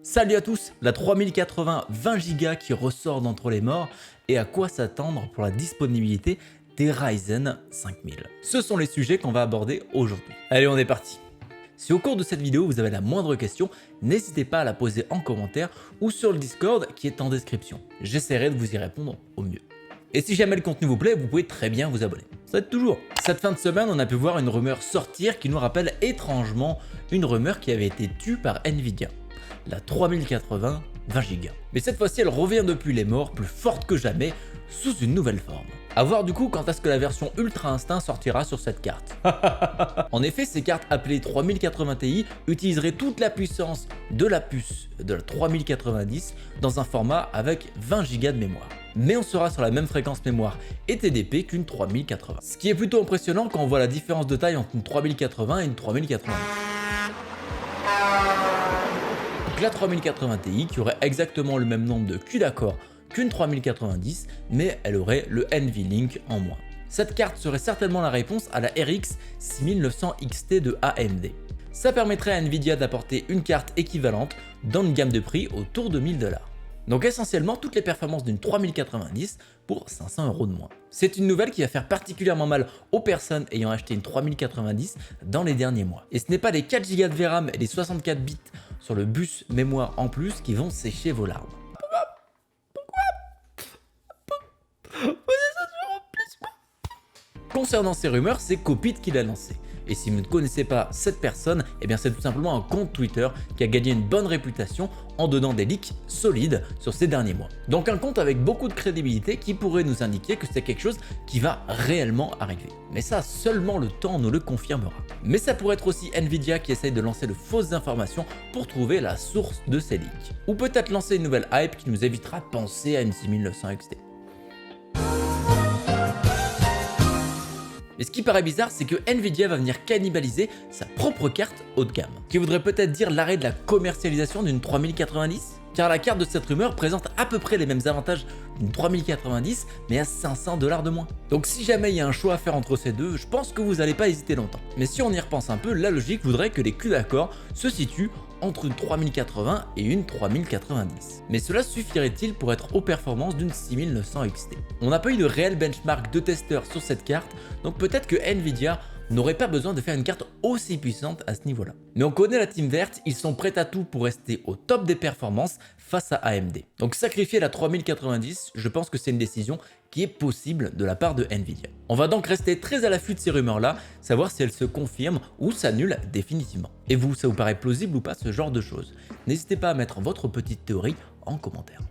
Salut à tous, la 3080 20 Go qui ressort d'entre les morts et à quoi s'attendre pour la disponibilité des Ryzen 5000. Ce sont les sujets qu'on va aborder aujourd'hui. Allez, on est parti. Si au cours de cette vidéo vous avez la moindre question, n'hésitez pas à la poser en commentaire ou sur le Discord qui est en description. J'essaierai de vous y répondre au mieux. Et si jamais le contenu vous plaît, vous pouvez très bien vous abonner. Ça aide toujours. Cette fin de semaine, on a pu voir une rumeur sortir qui nous rappelle étrangement une rumeur qui avait été tue par Nvidia. La 3080 20 Go. Mais cette fois-ci, elle revient depuis les morts, plus forte que jamais, sous une nouvelle forme. A voir du coup quand est-ce que la version Ultra Instinct sortira sur cette carte. En effet, ces cartes appelées 3080 Ti utiliseraient toute la puissance de la puce de la 3090 dans un format avec 20 Go de mémoire. Mais on sera sur la même fréquence mémoire et TDP qu'une 3080. Ce qui est plutôt impressionnant quand on voit la différence de taille entre une 3080 et une 3090. Donc la 3080 Ti qui aurait exactement le même nombre de CUDA Core qu'une 3090, mais elle aurait le NVLink en moins. Cette carte serait certainement la réponse à la RX 6900 XT de AMD. Ça permettrait à Nvidia d'apporter une carte équivalente dans une gamme de prix autour de 1000 $. Donc essentiellement toutes les performances d'une 3090 pour 500 € de moins. C'est une nouvelle qui va faire particulièrement mal aux personnes ayant acheté une 3090 dans les derniers mois. Et ce n'est pas les 4 Go de VRAM et les 64 bits sur le bus mémoire en plus qui vont sécher vos larmes. Concernant ces rumeurs, c'est Copit qui l'a lancé. Et si vous ne connaissez pas cette personne, eh bien c'est tout simplement un compte Twitter qui a gagné une bonne réputation en donnant des leaks solides sur ces derniers mois. Donc un compte avec beaucoup de crédibilité qui pourrait nous indiquer que c'est quelque chose qui va réellement arriver. Mais ça, seulement le temps nous le confirmera. Mais ça pourrait être aussi Nvidia qui essaye de lancer de fausses informations pour trouver la source de ces leaks. Ou peut-être lancer une nouvelle hype qui nous évitera de penser à une 6900 XT. Et ce qui paraît bizarre, c'est que Nvidia va venir cannibaliser sa propre carte haut de gamme, qui voudrait peut-être dire l'arrêt de la commercialisation d'une 3090, car la carte de cette rumeur présente à peu près les mêmes avantages d'une 3090, mais à 500 $ de moins. Donc si jamais il y a un choix à faire entre ces deux, je pense que vous n'allez pas hésiter longtemps. Mais si on y repense un peu, la logique voudrait que les CUDA Core se situent entre une 3080 et une 3090. Mais cela suffirait-il pour être aux performances d'une 6900 XT? On n'a pas eu de réel benchmark de testeurs sur cette carte, donc peut-être que Nvidia n'aurait pas besoin de faire une carte aussi puissante à ce niveau-là. Mais on connaît la team verte, ils sont prêts à tout pour rester au top des performances face à AMD. Donc sacrifier la 3090, je pense que c'est une décision qui est possible de la part de Nvidia. On va donc rester très à l'affût de ces rumeurs-là, savoir si elles se confirment ou s'annulent définitivement. Et vous, ça vous paraît plausible ou pas ce genre de choses? N'hésitez pas à mettre votre petite théorie en commentaire.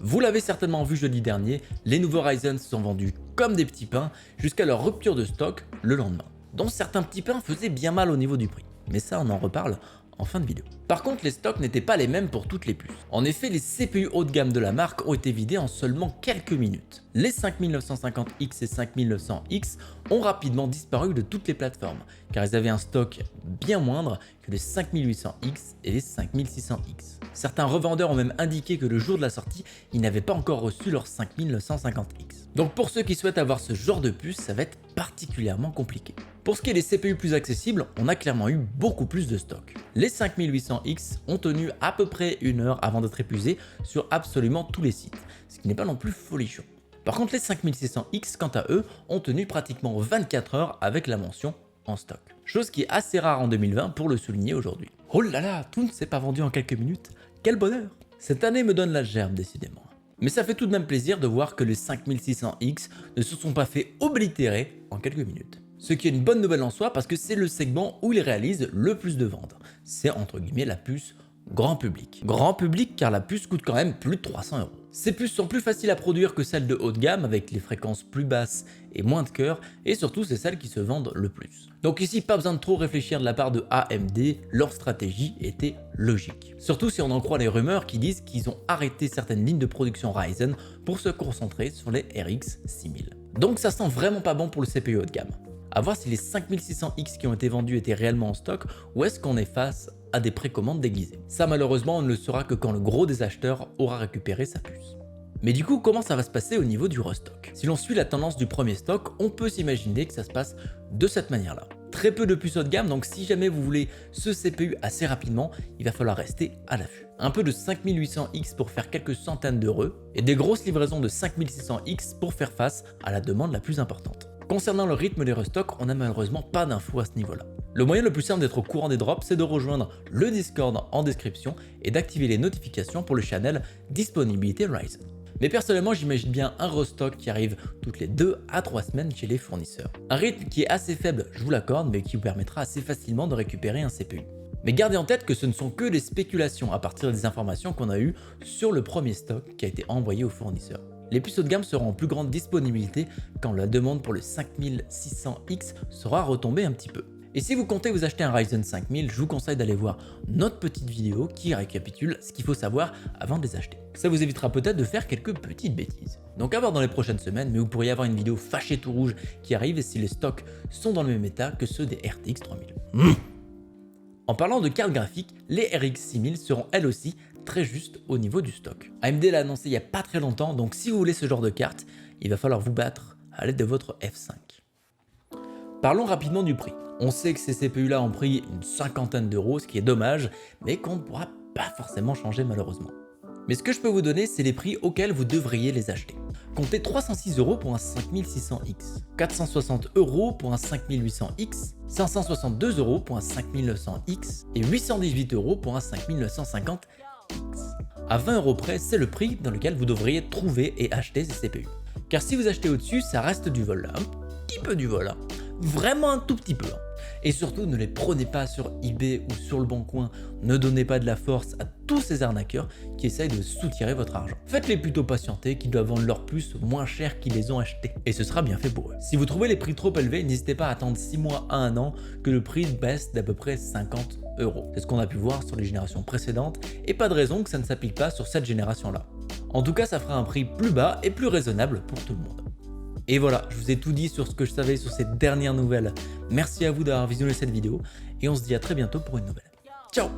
Vous l'avez certainement vu jeudi dernier, les nouveaux Ryzen se sont vendus comme des petits pains jusqu'à leur rupture de stock le lendemain, dont certains petits pains faisaient bien mal au niveau du prix. Mais ça, on en reparle en fin de vidéo. Par contre, les stocks n'étaient pas les mêmes pour toutes les puces. En effet, les CPU haut de gamme de la marque ont été vidés en seulement quelques minutes. Les 5950X et 5900X ont rapidement disparu de toutes les plateformes, car ils avaient un stock bien moindre que les 5800X et les 5600X. Certains revendeurs ont même indiqué que le jour de la sortie, ils n'avaient pas encore reçu leur 5950X. Donc pour ceux qui souhaitent avoir ce genre de puce, ça va être particulièrement compliqué. Pour ce qui est des CPU plus accessibles, on a clairement eu beaucoup plus de stock. Les 5800X ont tenu à peu près 1 heure avant d'être épuisés sur absolument tous les sites, ce qui n'est pas non plus folichon. Par contre, les 5600X, quant à eux, ont tenu pratiquement 24 heures avec la mention en stock. Chose qui est assez rare en 2020 pour le souligner aujourd'hui. Oh là là, tout ne s'est pas vendu en quelques minutes. Quel bonheur! Cette année me donne la gerbe décidément. Mais ça fait tout de même plaisir de voir que les 5600X ne se sont pas fait oblitérer en quelques minutes. Ce qui est une bonne nouvelle en soi parce que c'est le segment où ils réalisent le plus de ventes. C'est entre guillemets la puce grand public. Grand public car la puce coûte quand même plus de 300 €. Ces puces sont plus faciles à produire que celles de haut de gamme avec les fréquences plus basses et moins de cœur, et surtout c'est celles qui se vendent le plus. Donc ici pas besoin de trop réfléchir de la part de AMD, leur stratégie était logique. Surtout si on en croit les rumeurs qui disent qu'ils ont arrêté certaines lignes de production Ryzen pour se concentrer sur les RX 6000. Donc ça sent vraiment pas bon pour le CPU haut de gamme. À voir si les 5600X qui ont été vendus étaient réellement en stock ou est-ce qu'on est face à des précommandes déguisées. Ça malheureusement on ne le saura que quand le gros des acheteurs aura récupéré sa puce. Mais du coup, comment ça va se passer au niveau du restock? Si l'on suit la tendance du premier stock, on peut s'imaginer que ça se passe de cette manière-là. Très peu de puces haut de gamme, donc si jamais vous voulez ce CPU assez rapidement, il va falloir rester à l'affût. Un peu de 5800X pour faire quelques centaines d'euros, et des grosses livraisons de 5600X pour faire face à la demande la plus importante. Concernant le rythme des restocks, on n'a malheureusement pas d'infos à ce niveau-là. Le moyen le plus simple d'être au courant des drops, c'est de rejoindre le Discord en description et d'activer les notifications pour le channel Disponibilité Ryzen. Mais personnellement, j'imagine bien un restock qui arrive toutes les 2 à 3 semaines chez les fournisseurs. Un rythme qui est assez faible, je vous l'accorde, mais qui vous permettra assez facilement de récupérer un CPU. Mais gardez en tête que ce ne sont que des spéculations à partir des informations qu'on a eues sur le premier stock qui a été envoyé aux fournisseurs. Les puces haut de gamme seront en plus grande disponibilité quand la demande pour le 5600X sera retombée un petit peu. Et si vous comptez vous acheter un Ryzen 5000, je vous conseille d'aller voir notre petite vidéo qui récapitule ce qu'il faut savoir avant de les acheter. Ça vous évitera peut-être de faire quelques petites bêtises. Donc à voir dans les prochaines semaines, mais vous pourriez avoir une vidéo fâchée tout rouge qui arrive si les stocks sont dans le même état que ceux des RTX 3000. En parlant de cartes graphiques, les RX 6000 seront elles aussi très justes au niveau du stock. AMD l'a annoncé il n'y a pas très longtemps, donc si vous voulez ce genre de carte, il va falloir vous battre à l'aide de votre F5. Parlons rapidement du prix. On sait que ces CPU-là ont pris une cinquantaine d'euros, ce qui est dommage, mais qu'on ne pourra pas forcément changer malheureusement. Mais ce que je peux vous donner, c'est les prix auxquels vous devriez les acheter. Comptez 306 € pour un 5600X, 460 € pour un 5800X, 562 € pour un 5900X et 818 € pour un 5950X. À 20 € près, c'est le prix dans lequel vous devriez trouver et acheter ces CPU. Car si vous achetez au-dessus, ça reste du vol là, un petit peu du vol là. Vraiment un tout petit peu. Et surtout, ne les prenez pas sur eBay ou sur le bon coin. Ne donnez pas de la force à tous ces arnaqueurs qui essayent de soutirer votre argent. Faites-les plutôt patienter, qu'ils doivent vendre leurs puces moins cher qu'ils les ont achetés. Et ce sera bien fait pour eux. Si vous trouvez les prix trop élevés, n'hésitez pas à attendre 6 mois à 1 an que le prix baisse d'à peu près 50 €. C'est ce qu'on a pu voir sur les générations précédentes et pas de raison que ça ne s'applique pas sur cette génération-là. En tout cas, ça fera un prix plus bas et plus raisonnable pour tout le monde. Et voilà, je vous ai tout dit sur ce que je savais sur ces dernières nouvelles. Merci à vous d'avoir visionné cette vidéo et on se dit à très bientôt pour une nouvelle. Ciao!